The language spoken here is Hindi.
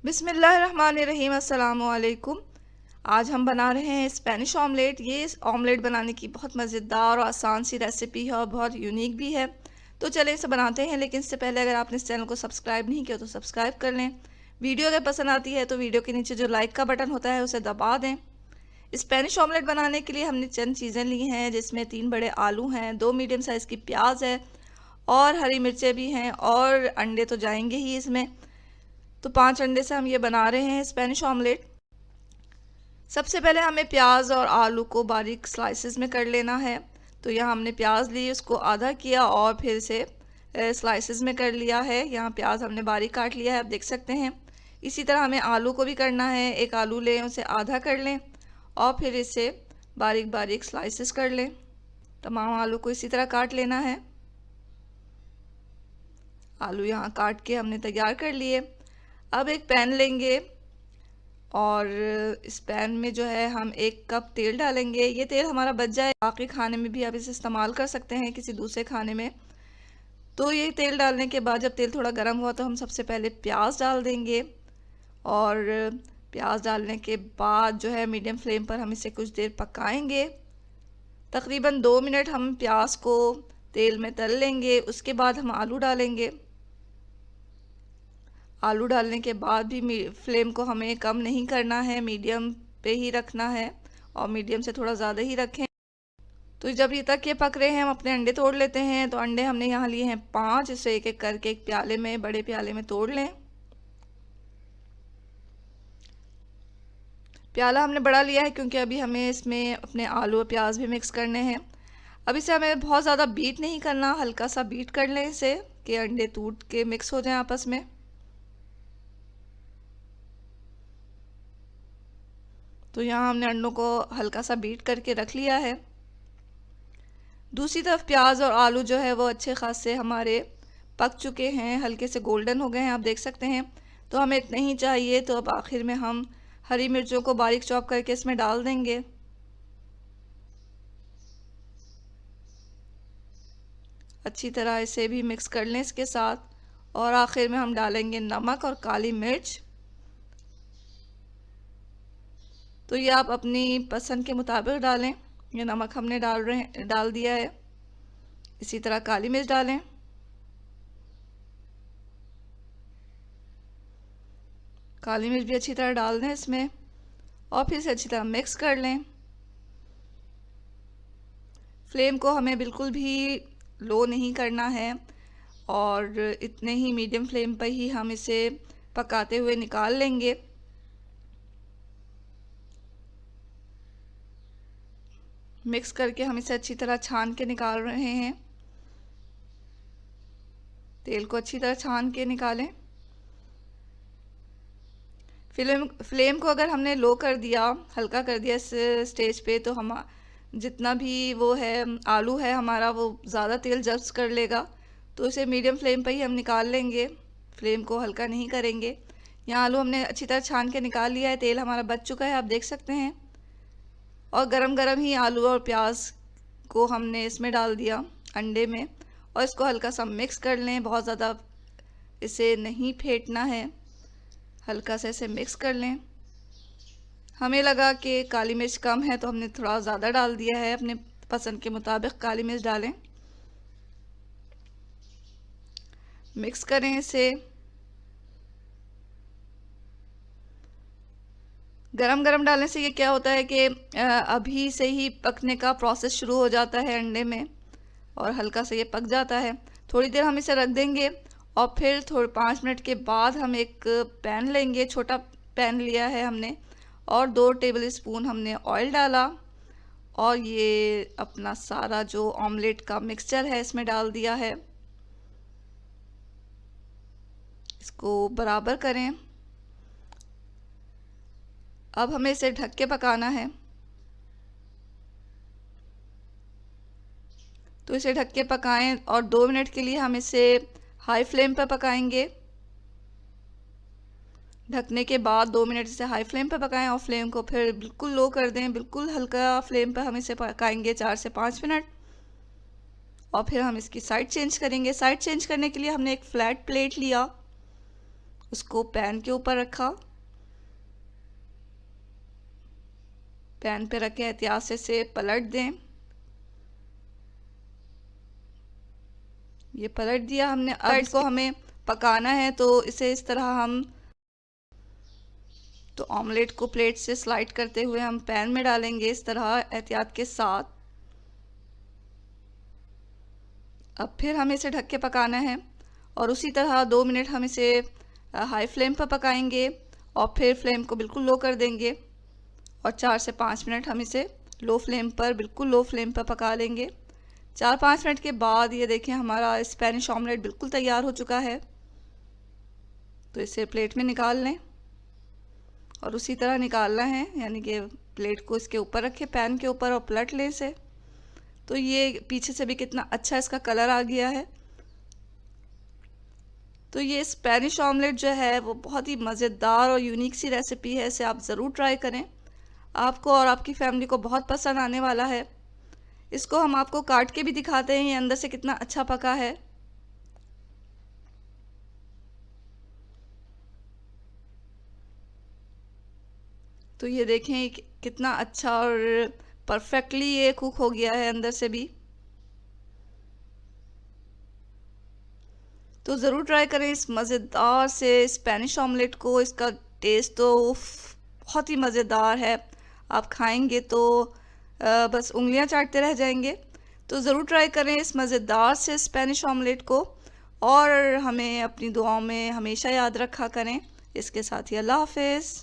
बिस्मिल्लाहिर्रहमानिर्रहीम। अस्सलामुअलैकुम। आज हम बना रहे हैं स्पेनिश ऑमलेट। ये ऑमलेट बनाने की बहुत मज़ेदार और आसान सी रेसिपी है और बहुत यूनिक भी है। तो चलें इसे बनाते हैं, लेकिन इससे पहले अगर आपने इस चैनल को सब्सक्राइब नहीं किया तो सब्सक्राइब कर लें। वीडियो अगर पसंद आती है तो वीडियो के नीचे जो लाइक का बटन होता है उसे दबा दें। स्पेनिश ऑमलेट बनाने के लिए हमने चंद चीज़ें ली हैं, जिसमें 3 बड़े आलू हैं, 2 मीडियम साइज़ की प्याज है और हरी मिर्चें भी हैं और अंडे तो जाएंगे ही इसमें। तो 5 अंडे से हम ये बना रहे हैं स्पेनिश ऑमलेट। सबसे पहले हमें प्याज और आलू को बारीक स्लाइसेस में कर लेना है। तो यहाँ हमने प्याज ली, उसको आधा किया और फिर से स्लाइसेस में कर लिया है। यहाँ प्याज हमने बारीक काट लिया है, आप देख सकते हैं। इसी तरह हमें आलू को भी करना है। एक आलू लें, उसे आधा कर लें और फिर इसे बारीक बारीक स्लाइसेस कर लें। तमाम आलू को इसी तरह काट लेना है। आलू यहाँ काट के हमने तैयार कर लिए। अब एक पैन लेंगे और इस पैन में जो है हम 1 कप तेल डालेंगे। ये तेल हमारा बच जाए, बाकी खाने में भी आप इसे इस्तेमाल कर सकते हैं, किसी दूसरे खाने में। तो ये तेल डालने के बाद जब तेल थोड़ा गर्म हुआ तो हम सबसे पहले प्याज डाल देंगे और प्याज डालने के बाद जो है मीडियम फ्लेम पर हम इसे कुछ देर पकाएंगे। तकरीबन 2 मिनट हम प्याज को तेल में तल लेंगे। उसके बाद हम आलू डालेंगे। आलू डालने के बाद भी फ्लेम को हमें कम नहीं करना है, मीडियम पे ही रखना है और मीडियम से थोड़ा ज़्यादा ही रखें। तो जब ये तक ये पक रहे हैं हम अपने अंडे तोड़ लेते हैं। तो अंडे हमने यहाँ लिए हैं 5, इसे एक एक करके एक प्याले में, बड़े प्याले में तोड़ लें। प्याला हमने बड़ा लिया है क्योंकि अभी हमें इसमें अपने आलू और प्याज भी मिक्स करने हैं। अब इसे हमें बहुत ज़्यादा बीट नहीं करना, हल्का सा बीट कर लें इसे कि अंडे टूट के मिक्स हो जाएं आपस में। तो यहाँ हमने अंडों को हल्का सा बीट करके रख लिया है। दूसरी तरफ प्याज और आलू जो है वो अच्छे खासे हमारे पक चुके हैं, हल्के से गोल्डन हो गए हैं, आप देख सकते हैं। तो हमें इतना ही चाहिए। तो अब आखिर में हम हरी मिर्चों को बारीक चॉप करके इसमें डाल देंगे। अच्छी तरह इसे भी मिक्स कर लें इसके साथ और आखिर में हम डालेंगे नमक और काली मिर्च। तो ये आप अपनी पसंद के मुताबिक डालें। ये नमक हमने डाल दिया है। इसी तरह काली मिर्च डालें। काली मिर्च भी अच्छी तरह डाल दें इसमें और फिर से अच्छी तरह मिक्स कर लें। फ्लेम को हमें बिल्कुल भी लो नहीं करना है और इतने ही मीडियम फ्लेम पर ही हम इसे पकाते हुए निकाल लेंगे। मिक्स करके हम इसे अच्छी तरह छान के निकाल रहे हैं। तेल को अच्छी तरह छान के निकालें। फ्लेम को अगर हमने लो कर दिया, हल्का कर दिया इस स्टेज पे, तो हम जितना भी वो है आलू है हमारा वो ज़्यादा तेल जब्स कर लेगा। तो इसे मीडियम फ्लेम पर ही हम निकाल लेंगे, फ्लेम को हल्का नहीं करेंगे। यहाँ आलू हमने अच्छी तरह छान के निकाल लिया है। तेल हमारा बच चुका है, आप देख सकते हैं। और गरम गरम ही आलू और प्याज को हमने इसमें डाल दिया अंडे में और इसको हल्का सा मिक्स कर लें। बहुत ज़्यादा इसे नहीं फेंटना है, हल्का सा इसे मिक्स कर लें। हमें लगा कि काली मिर्च कम है तो हमने थोड़ा ज़्यादा डाल दिया है, अपने पसंद के मुताबिक काली मिर्च डालें। मिक्स करें इसे। गरम गरम डालने से ये क्या होता है कि अभी से ही पकने का प्रोसेस शुरू हो जाता है अंडे में और हल्का से ये पक जाता है। थोड़ी देर हम इसे रख देंगे और फिर थोड़े 5 मिनट के बाद हम एक पैन लेंगे। छोटा पैन लिया है हमने और 2 टेबल स्पून हमने ऑयल डाला और ये अपना सारा जो ऑमलेट का मिक्सचर है इसमें डाल दिया है। इसको बराबर करें। अब हमें इसे ढक के पकाना है। तो इसे ढक के पकाएं और 2 मिनट के लिए हम इसे हाई फ्लेम पर पकाएंगे। ढकने के बाद 2 मिनट इसे हाई फ्लेम पर पकाएं और फ्लेम को फिर बिल्कुल लो कर दें। बिल्कुल हल्का फ्लेम पर हम इसे पकाएंगे 4 से 5 मिनट और फिर हम इसकी साइड चेंज करेंगे। साइड चेंज करने के लिए हमने एक फ्लैट प्लेट लिया उसको पैन के ऊपर रखा। पैन पे रख के एहतियात से इसे पलट दें। ये पलट दिया हमने। अब इसको हमें पकाना है, तो इसे इस तरह हम ऑमलेट को प्लेट से स्लाइड करते हुए हम पैन में डालेंगे इस तरह एहतियात के साथ। अब फिर हमें इसे ढक के पकाना है और उसी तरह 2 मिनट हम इसे हाई फ्लेम पर पकाएंगे और फिर फ्लेम को बिल्कुल लो कर देंगे और 4 से 5 मिनट हम इसे बिल्कुल लो फ्लेम पर पका लेंगे। 4-5 मिनट के बाद ये देखें हमारा स्पेनिश ऑमलेट बिल्कुल तैयार हो चुका है। तो इसे प्लेट में निकाल लें और उसी तरह निकालना है, यानी कि प्लेट को इसके ऊपर रखें पैन के ऊपर और पलट लें इसे। तो ये पीछे से भी कितना अच्छा इसका कलर आ गया है। तो ये स्पेनिश ऑमलेट जो है वो बहुत ही मज़ेदार और यूनिक सी रेसिपी है। इसे आप ज़रूर ट्राई करें, आपको और आपकी फैमिली को बहुत पसंद आने वाला है। इसको हम आपको काट के भी दिखाते हैं ये अंदर से कितना अच्छा पका है। तो ये देखें कितना अच्छा और परफेक्टली ये कुक हो गया है अंदर से भी। तो ज़रूर ट्राई करें इस मज़ेदार से स्पेनिश ऑमलेट को। इसका टेस्ट तो बहुत ही मज़ेदार है, आप खाएंगे तो बस उंगलियां चाटते रह जाएंगे। तो ज़रूर ट्राई करें इस मज़ेदार से स्पेनिश ऑमलेट को और हमें अपनी दुआओं में हमेशा याद रखा करें। इसके साथ ही अल्लाह हाफ़िज़।